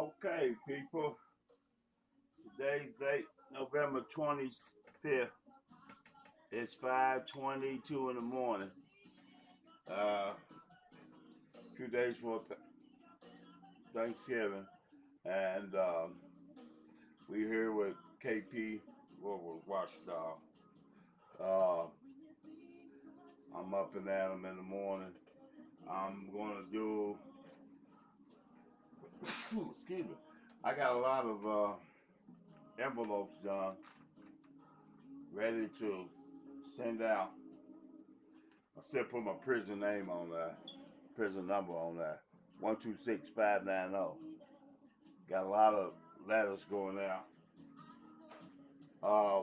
Okay, people. Today's date, November 25th. It's 5:22 in the morning. A few days for Thanksgiving, and we here with KP. What was Watchdog? Uh, I'm up and at 'em in the morning. I'm gonna do. Excuse me. I got a lot of envelopes done, ready to send out. I still put my prison name on that, prison number on that, 126590. Got a lot of letters going out.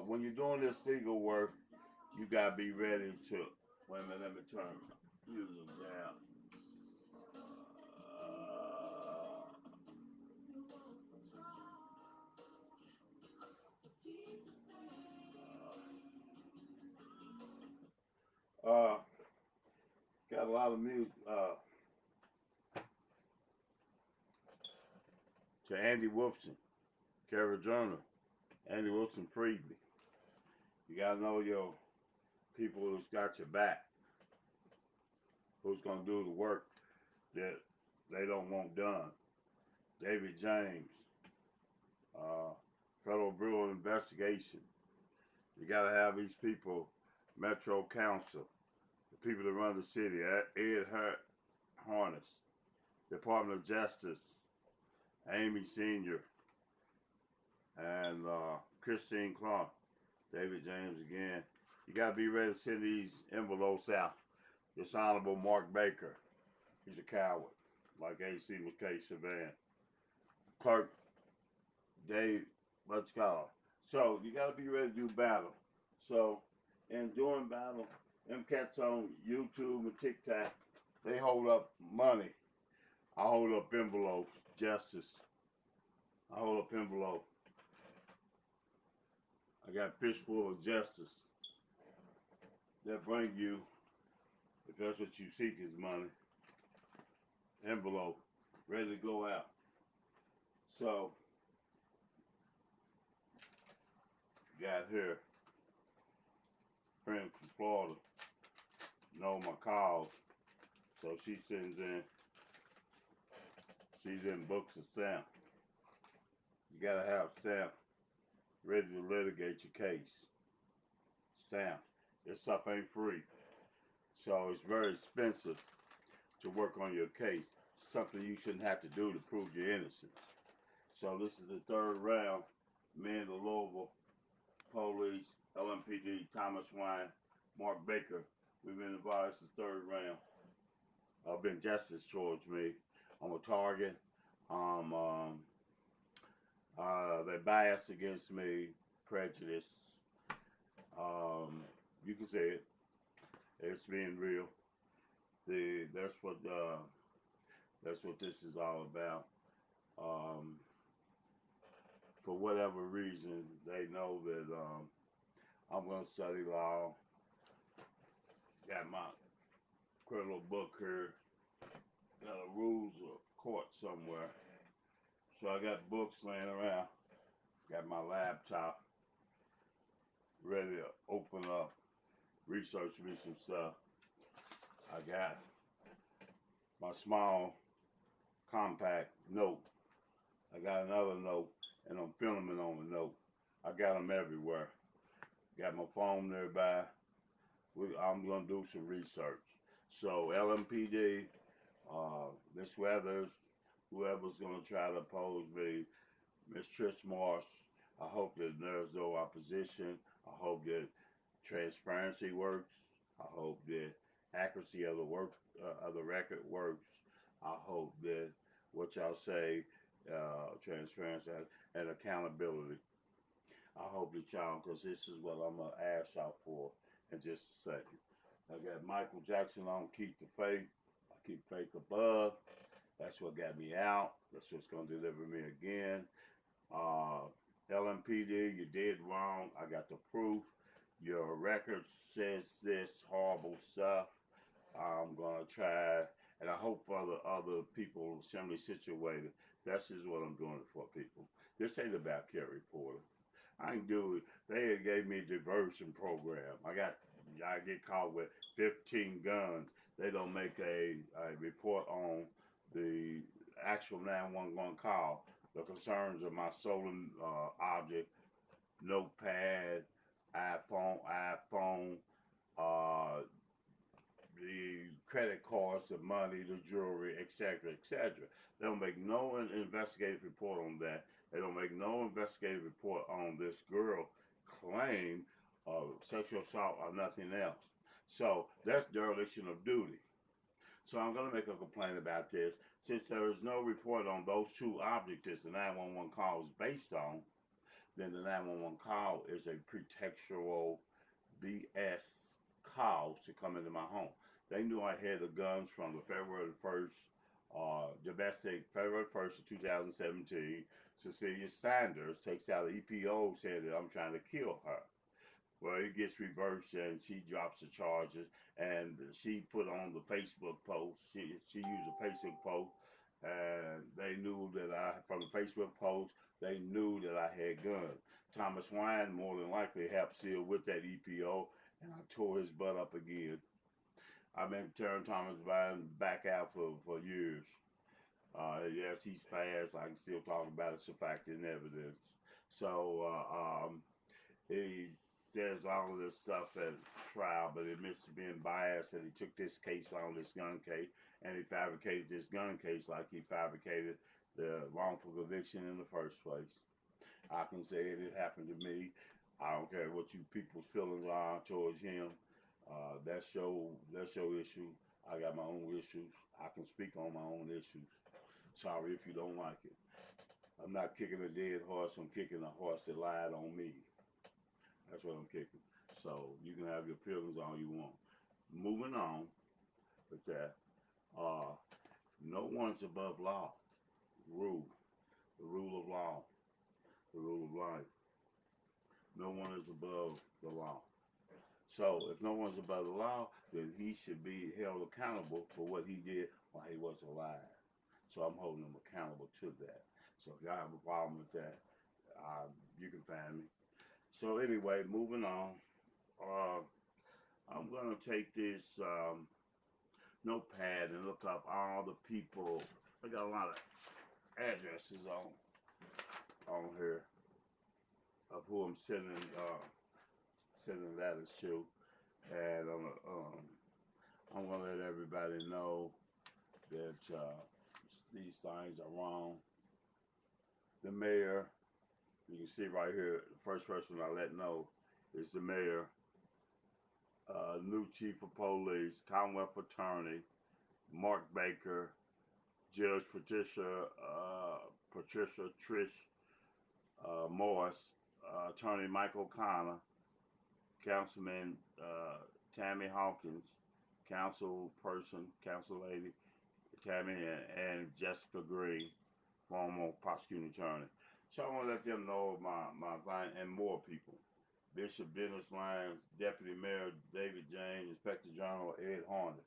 When you're doing this legal work, you gotta be ready to. Wait a minute, let me turn. Use them down. Got a lot of music. To Andy Wilson, Kerry Journal. Andy Wilson freed me. You gotta know your people who's got your back, who's gonna do the work that they don't want done. David James, Federal Bureau of Investigation. You gotta have these people, Metro Council, the people that run the city, Ed Harness, Department of Justice, Amy Senior, and Christine Clark, David James again. You gotta be ready to send these envelopes out. This Honorable Mark Baker, he's a coward, like A.C. McKay Chavan. Clerk Dave, let's go. So you gotta be ready to do battle. So, and during battle, them cats on YouTube and TikTok, they hold up money. I hold up envelopes, justice. I hold up envelope. I got fistful of justice. That bring you, if that's what you seek is money, envelope, ready to go out. So, got here, friend from Florida, know my calls, so she sends in, she's in books of Sam. You gotta have Sam ready to litigate your case. Sam, this stuff ain't free, so it's very expensive to work on your case. Something you shouldn't have to do to prove your innocence. So this is the third round. Me and the Louisville police, LMPD, Thomas Wine, Mark Baker. We've been involved. This is the third round. Been justice towards me. I'm a target. They biased against me, prejudice. You can say it. It's being real. That's what this is all about. For whatever reason, they know that I'm going to study law. Got my criminal book here. Got a rules of court somewhere. So I got books laying around. Got my laptop ready to open up, research me some stuff. I got my small compact note. I got another note, and I'm filming on the note. I got them everywhere. Got my phone nearby. I'm gonna do some research. So LMPD, Miss Weathers, whoever's gonna try to oppose me, Miss Trish Marsh, I hope that there's no opposition. I hope that transparency works. I hope that accuracy of the record works. I hope that what y'all say, transparency and accountability. I hope that y'all, because this is what I'm gonna ask y'all for in just a second. I got Michael Jackson on Keep the Faith. I keep faith above. That's what got me out. That's what's gonna deliver me again. LMPD, you did wrong. I got the proof. Your record says this horrible stuff. I'm gonna try, and I hope other people similarly situated That's just what I'm doing it for, people. This ain't about Kerry Porter. I can do it. They gave me a diversion program. I get caught with 15 guns. They don't make a report on the actual 911 call. The concerns of my stolen object, notepad, iPhone, uh, the credit cards, the money, the jewelry, etc., etc. They don't make no investigative report on that. They don't make no investigative report on this girl claim of sexual assault or nothing else. So that's dereliction of duty. So I'm going to make a complaint about this. Since there is no report on those two objects that the 911 call is based on, then the 911 call is a pretextual BS calls to come into my home. They knew I had the guns from the February 1st, domestic, February 1st of 2017. Cecilia Sanders takes out an EPO saying that I'm trying to kill her. Well, it gets reversed and she drops the charges. And she put on the Facebook post. She used a Facebook post, and they knew that from the Facebook post, they knew that I had guns. Thomas Wine more than likely helped Seal with that EPO, and I tore his butt up again. I've been tearing Thomas Wine back out for years. Yes, he's passed. I can still talk about it. It's a fact and evidence. So he says all of this stuff at trial, but admits to being biased, and he took this case on, this gun case, and he fabricated this gun case like he fabricated the wrongful conviction in the first place. I can say it happened to me. I don't care what you people's feelings are towards him. That's your issue. I got my own issues. I can speak on my own issues. Sorry if you don't like it. I'm not kicking a dead horse. I'm kicking a horse that lied on me. That's what I'm kicking. So you can have your feelings all you want. Moving on with that. Uh, no one's above law. Rule. The rule of law. The rule of life. No one is above the law. So if no one's above the law, then he should be held accountable for what he did while he was alive. So I'm holding him accountable to that. So if y'all have a problem with that, you can find me. So anyway, moving on. Uh, I'm gonna take this notepad and look up all the people. I got a lot of addresses on here of who I'm sending letters to, and I'm gonna let everybody know that these things are wrong. The mayor, you can see right here, the first person I let know is the mayor, new chief of police, Commonwealth attorney, Mark Baker, Judge Patricia Trish Morris, attorney Michael Connor, Councilman Tammy Hawkins, council lady Tammy, and Jessica Green, former prosecuting attorney. So I want to let them know my client and more people. Bishop Business Lines, Deputy Mayor David James, Inspector General Ed Harness.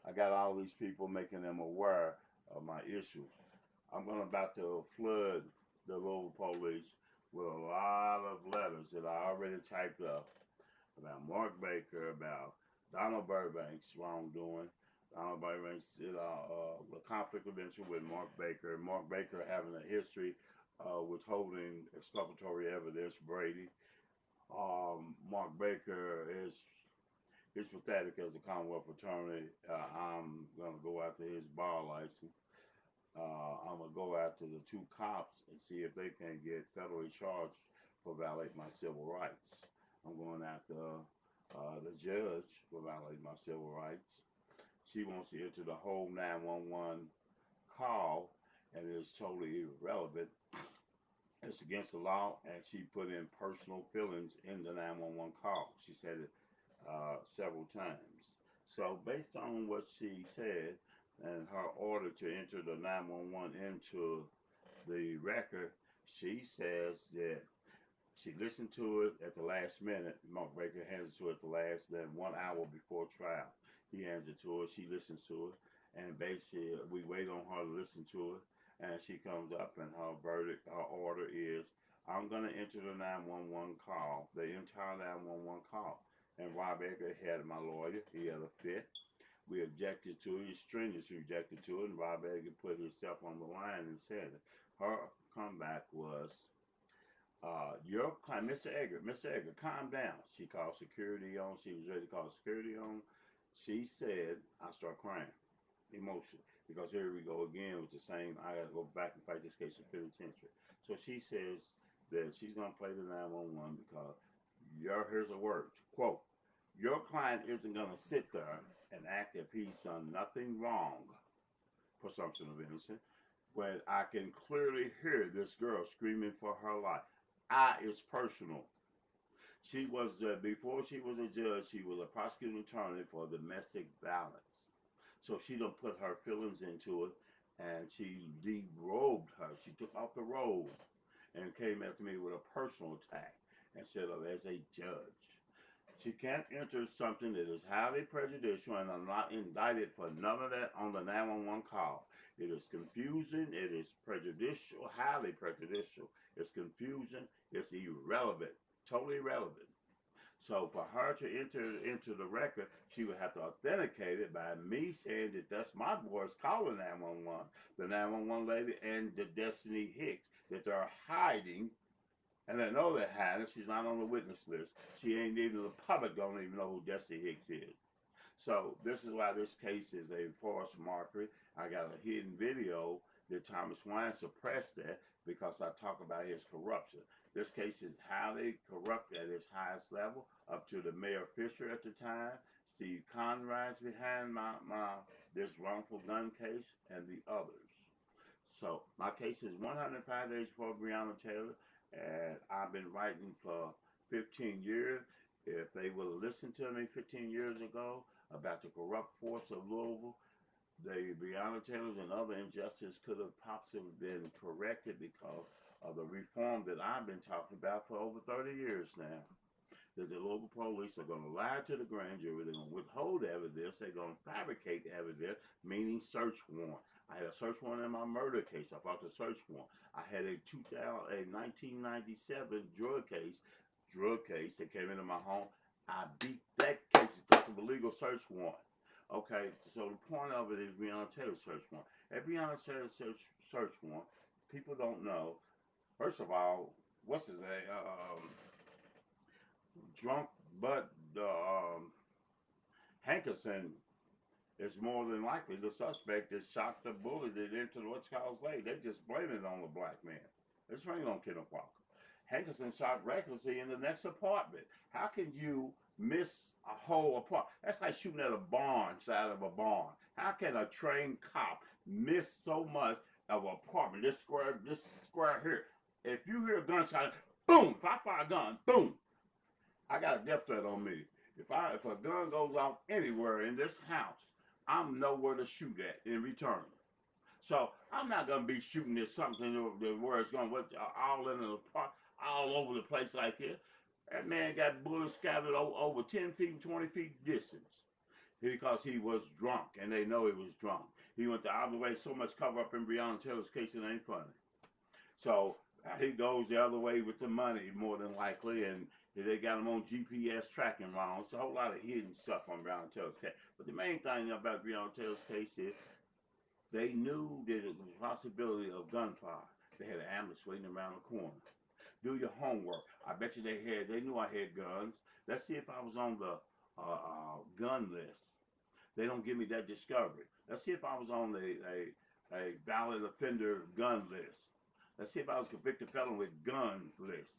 I got all these people making them aware of my issues. I'm about to flood the Louisville police with a lot of letters that I already typed up about Mark Baker, about Donald Burbank's wrongdoing. Donald Burbank's a conflict of interest with Mark Baker. Mark Baker having a history withholding exculpatory evidence, Brady. Mark Baker is pathetic as a Commonwealth attorney. I'm gonna go after his bar license. I'm gonna go after the two cops and see if they can get federally charged for violating my civil rights. I'm going after the judge for violating my civil rights. She wants to enter the whole 911 call, and it's totally irrelevant. It's against the law, and she put in personal feelings in the 911 call. She said it several times. So based on what she said and her order to enter the 911 into the record, she says that she listened to it at the last minute. Mark Baker hands it to her at the last, then 1 hour before trial. He hands it to her, she listens to it, and basically we wait on her to listen to it. And she comes up and her order is, I'm going to enter the 911 call, the entire 911 call. And Rob Edgar had my lawyer. He had a fit. We objected to it. His strenuous objected to it. And Rob Edgar put himself on the line and said it. Her comeback was, your client, Mr. Edgar, calm down. She called security on. She was ready to call security on. She said, I start crying, emotion, because here we go again with the same, I got to go back and fight this case in penitentiary. So she says that she's going to play the 911 because here's the words, quote, your client isn't going to sit there and act if he's done nothing wrong, presumption of innocence, when I can clearly hear this girl screaming for her life. It's personal. She was, before she was a judge, she was a prosecuting attorney for domestic violence. So she done put her feelings into it, and she derobed her. She took off the robe and came after me with a personal attack instead of as a judge. She can't enter something that is highly prejudicial, and I'm not indicted for none of that on the 911 call. It is confusing, it is prejudicial, highly prejudicial. It's confusing, it's irrelevant, totally irrelevant. So for her to enter into the record, she would have to authenticate it by me saying that that's my voice calling 911, the 911 lady and the Destiny Hicks, that they're hiding. And they know they're hiding. She's not on the witness list. She ain't even, the public don't even know who Destiny Hicks is. So this is why this case is a false mockery. I got a hidden video that Thomas Wine suppressed that because I talk about his corruption. This case is highly corrupt at its highest level, up to the Mayor Fisher at the time. Steve Conrad's behind this wrongful gun case and the others. So my case is 105 days for Breonna Taylor, and I've been writing for 15 years. If they would have listened to me 15 years ago about the corrupt force of Louisville, the Breonna Taylors and other injustices could have possibly been corrected because of the reform that I've been talking about for over 30 years now. That the local police are going to lie to the grand jury, they're going to withhold evidence, they're going to fabricate evidence, meaning search warrant. I had a search warrant in my murder case. I fought the search warrant. I had a 1997 drug case that came into my home. I beat that case because of a legal search warrant. Okay, so the point of it is Breonna Taylor's search warrant. At Breonna Taylor's search warrant, people don't know. First of all, what's his name? Drunk, but Hankerson is more than likely the suspect that shot the bullet that entered what's called leg. They just blame it on the black man. It's raining on Kenneth Walker. Hankerson shot recklessly in the next apartment. How can you miss a whole apartment? That's like shooting at a barn, side of a barn. How can a trained cop miss so much of an apartment? This square here. If you hear a gunshot, boom! If I fire a gun, boom! I got a death threat on me. If a gun goes off anywhere in this house, I'm nowhere to shoot at in return. So I'm not gonna be shooting at something where it's gonna all in the park, all over the place like this. That man got bullets scattered over 10 feet, 20 feet distance because he was drunk, and they know he was drunk. He went the other way. So much cover up in Breonna Taylor's case, it ain't funny. So he goes the other way with the money, more than likely, and they got him on GPS tracking wrong. It's a whole lot of hidden stuff on Breonna Taylor's case. But the main thing about Breonna Taylor's case is they knew that there was a possibility of gunfire. They had an ambulance waiting around the corner. Do your homework. I bet you they knew I had guns. Let's see if I was on the gun list. They don't give me that discovery. Let's see if I was on a valid offender gun list. Let's see if I was a convicted felon with gun list.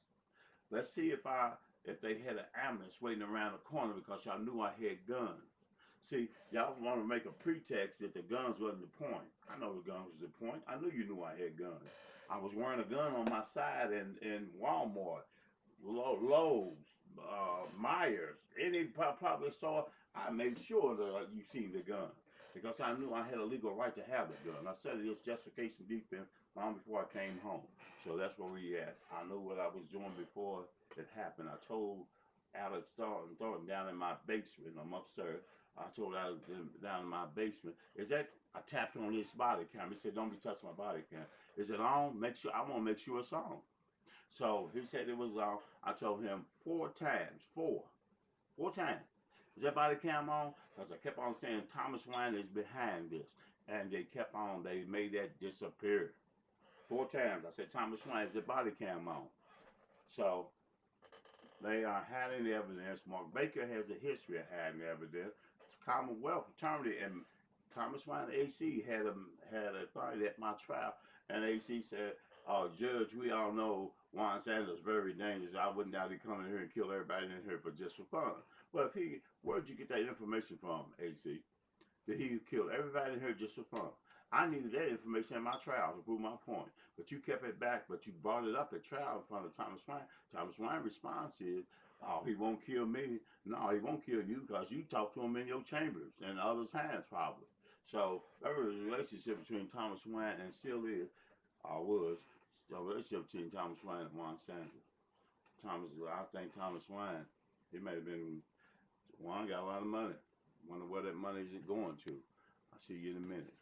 Let's see if they had an ambulance waiting around the corner because y'all knew I had guns. See, y'all want to make a pretext that the guns wasn't the point. I know the guns was the point. I knew you knew I had guns. I was wearing a gun on my side in Walmart, Lowe's, Myers, any public store. I made sure that you seen the gun because I knew I had a legal right to have the gun. I said it was justification defense long before I came home. So that's where we at. I knew what I was doing before it happened. I told Alex Thornton down in my basement. I'm upstairs. I told Alex down in my basement, is that I tapped on his body cam. He said, "Don't be touching my body cam." Is it on? Make sure. I want to make sure it's on. So he said it was on. I told him 4 times. Four times. Is that body cam on? Because I kept on saying Thomas Wine is behind this. And they kept on. They made that disappear. 4 times. I said, Thomas Wine, is the body cam on? So they are hiding evidence. Mark Baker has a history of hiding evidence. Commonwealth Attorney and Thomas Wine AC had a thing at my trial, and AC said, Judge, we all know Juan Sanders is very dangerous. I wouldn't doubt he'd come in here and kill everybody in here for just for fun. But where'd you get that information from, AC? That he killed everybody in here just for fun? I needed that information in my trial to prove my point. But you kept it back, but you brought it up at trial in front of Thomas Wine. Thomas Wine's response is, oh, he won't kill me. No, he won't kill you because you talked to him in your chambers and others' hands probably. So there was a relationship between Thomas Wine and still is, was, a relationship between Thomas Wine and Juan Sanders. I think Thomas Wine, he may have been, Juan got a lot of money. Wonder where that money is going to. I'll see you in a minute.